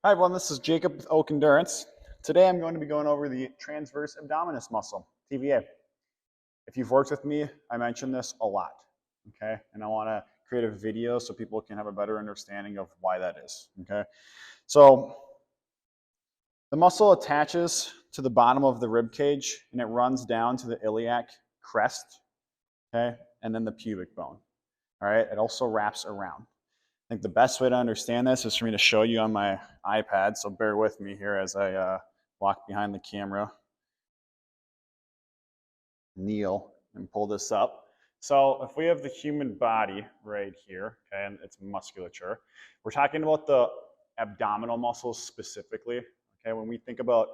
Hi everyone, this is Jacob with Oak Endurance. Today I'm going to be going over the transverse abdominis muscle, TVA. If you've worked with me, I mention this a lot, okay? And I want to create a video so people can have a better understanding of why that is, okay? So the muscle attaches to the bottom of the rib cage and it runs down to the iliac crest, okay? And then the pubic bone, all right? It also wraps around. I think the best way to understand this is for me to show you on my iPad, so bear with me here as I walk behind the camera, kneel, and pull this up. So if we have the human body right here, okay, and its musculature, we're talking about the abdominal muscles specifically, okay? When we think about,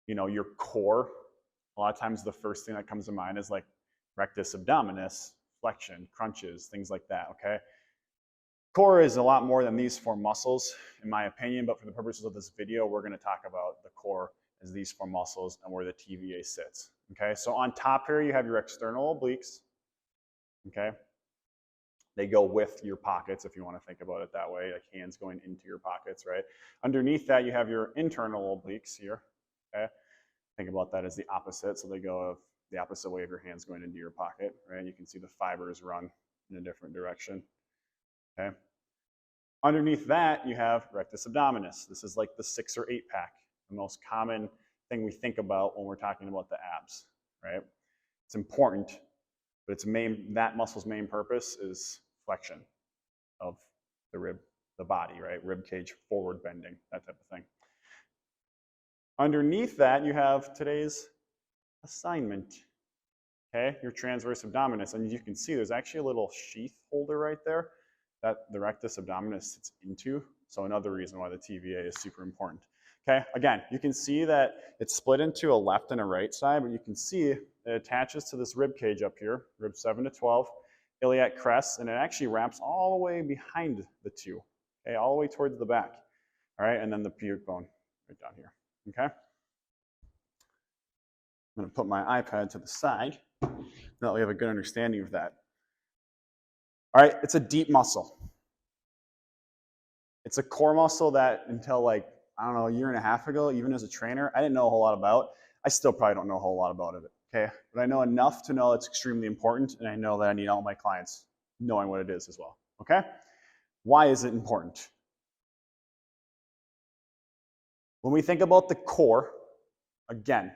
your core, a lot of times the first thing that comes to mind is like rectus abdominis, flexion, crunches, things like that, okay? Core is a lot more than these four muscles, in my opinion, but for the purposes of this video, we're going to talk about the core as these four muscles and where the TVA sits. Okay, so on top here, you have your external obliques. Okay, they go with your pockets if you want to think about it that way, like hands going into your pockets, right? Underneath that, you have your internal obliques here. Okay, think about that as the opposite, so they go the opposite way of your hands going into your pocket, right? You can see the fibers run in a different direction. Okay. Underneath that, you have rectus abdominis. This is like the 6 or 8 pack, the most common thing we think about when we're talking about the abs, right? It's important, but that muscle's main purpose is flexion of the body, right? Rib cage forward bending, that type of thing. Underneath that, you have today's assignment, okay? Your transverse abdominis, and you can see there's actually a little sheath holder right there that the rectus abdominis sits into. So another reason why the TVA is super important. Okay, again, you can see that it's split into a left and a right side, but you can see it attaches to this rib cage up here, rib 7 to 12, iliac crest, and it actually wraps all the way behind the two, okay, all the way towards the back. All right, and then the pubic bone right down here, okay? I'm gonna put my iPad to the side, now that we have a good understanding of that. All right, it's a deep muscle. It's a core muscle that until like, I don't know, a year and a half ago, even as a trainer, I didn't know a whole lot about. I still probably don't know a whole lot about it, okay? But I know enough to know it's extremely important, and I know that I need all my clients knowing what it is as well, okay? Why is it important? When we think about the core, again,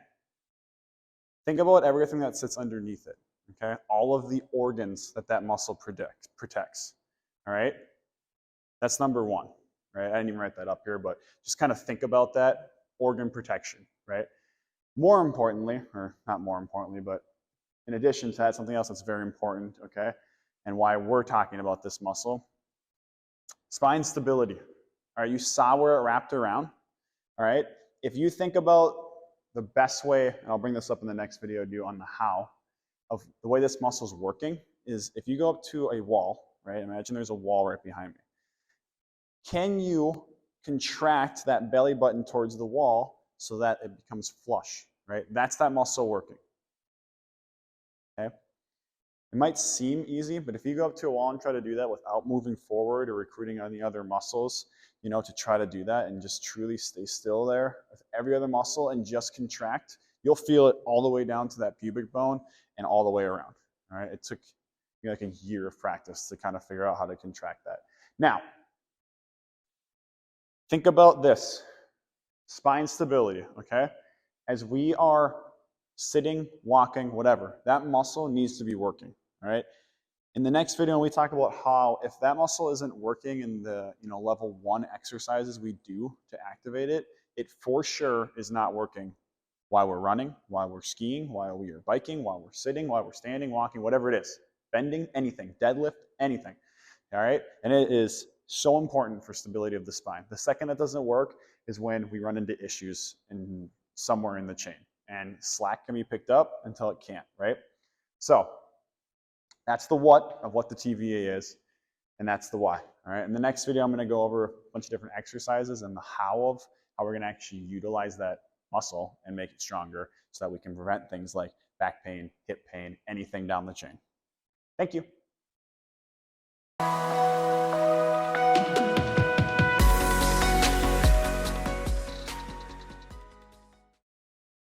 think about everything that sits underneath it, okay? All of the organs that muscle protects, all right? That's number one, right? I didn't even write that up here, but just kind of think about that organ protection, right? More importantly, or not more importantly, but in addition to that, something else that's very important, okay, and why we're talking about this muscle, spine stability. All right, you saw where it wrapped around, all right? If you think about the best way, and I'll bring this up in the next video too on the how, of the way this muscle is working is if you go up to a wall, right? Imagine there's a wall right behind me. Can you contract that belly button towards the wall so that it becomes flush, right? That's that muscle working, okay? It might seem easy, but if you go up to a wall and try to do that without moving forward or recruiting any other muscles, to try to do that and just truly stay still there with every other muscle and just contract, you'll feel it all the way down to that pubic bone and all the way around, all right? It took like a year of practice to kind of figure out how to contract that. Now, think about this, spine stability, okay? As we are sitting, walking, whatever, that muscle needs to be working, all right? In the next video, we talk about how if that muscle isn't working in the level 1 exercises we do to activate it, it for sure is not working while we're running, while we're skiing, while we are biking, while we're sitting, while we're standing, walking, whatever it is, bending, anything, deadlift, anything, all right? And it is so important for stability of the spine. The second that doesn't work is when we run into issues somewhere in the chain, and slack can be picked up until it can't, right? So that's the what of what the TVA is, and that's the why, all right? In the next video, I'm gonna go over a bunch of different exercises and the how of how we're gonna actually utilize that muscle and make it stronger so that we can prevent things like back pain, hip pain, anything down the chain. Thank you.